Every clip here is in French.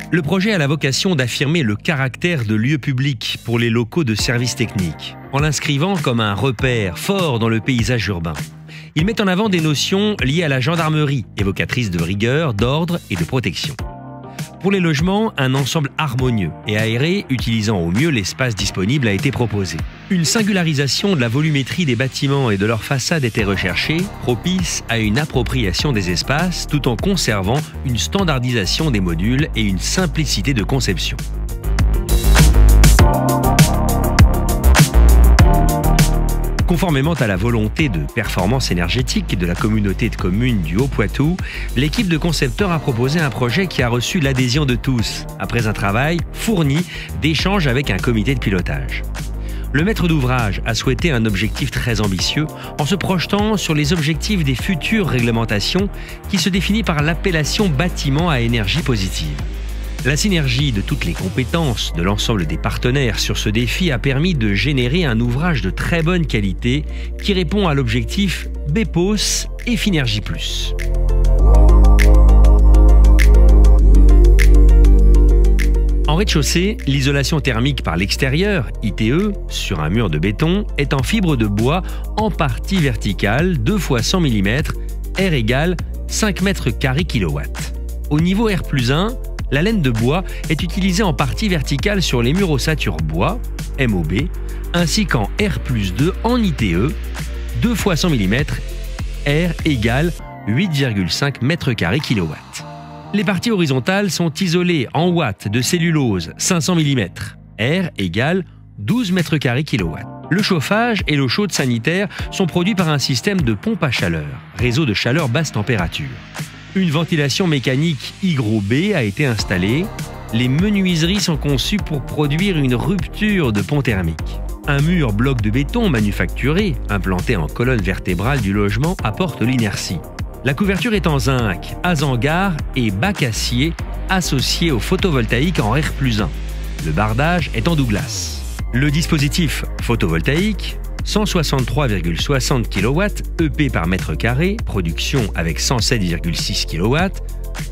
Le projet a la vocation d'affirmer le caractère de lieu public pour les locaux de services techniques, en l'inscrivant comme un repère fort dans le paysage urbain. Il met en avant des notions liées à la gendarmerie, évocatrices de rigueur, d'ordre et de protection. Pour les logements, un ensemble harmonieux et aéré, utilisant au mieux l'espace disponible, a été proposé. Une singularisation de la volumétrie des bâtiments et de leurs façades était recherchée, propice à une appropriation des espaces, tout en conservant une standardisation des modules et une simplicité de conception. Conformément à la volonté de performance énergétique de la communauté de communes du Haut-Poitou, l'équipe de concepteurs a proposé un projet qui a reçu l'adhésion de tous, après un travail fourni d'échanges avec un comité de pilotage. Le maître d'ouvrage a souhaité un objectif très ambitieux en se projetant sur les objectifs des futures réglementations qui se définit par l'appellation bâtiment à énergie positive. La synergie de toutes les compétences de l'ensemble des partenaires sur ce défi a permis de générer un ouvrage de très bonne qualité qui répond à l'objectif BEPOS et Finergie Plus. En rez-de-chaussée, l'isolation thermique par l'extérieur, ITE, sur un mur de béton, est en fibre de bois en partie verticale, 2 x 100 mm, R égale 5 m² kW. Au niveau R+1, la laine de bois est utilisée en partie verticale sur les murs ossature bois, MOB, ainsi qu'en R+2 en ITE, 2 x 100 mm, R égale 8,5 m² kW. Les parties horizontales sont isolées en watts de cellulose 500 mm, R égale 12 m² kW. Le chauffage et l'eau chaude sanitaire sont produits par un système de pompe à chaleur, réseau de chaleur basse température. Une ventilation mécanique Hygro-B a été installée. Les menuiseries sont conçues pour produire une rupture de pont thermique. Un mur bloc de béton manufacturé, implanté en colonne vertébrale du logement, apporte l'inertie. La couverture est en zinc, azangar et bac acier associé au photovoltaïque en R+1. Le bardage est en Douglas. Le dispositif photovoltaïque, 163,60 kW EP par mètre carré, production avec 107,6 kW,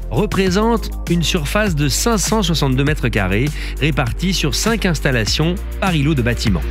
représente une surface de 562 m² répartie sur 5 installations par îlot de bâtiment.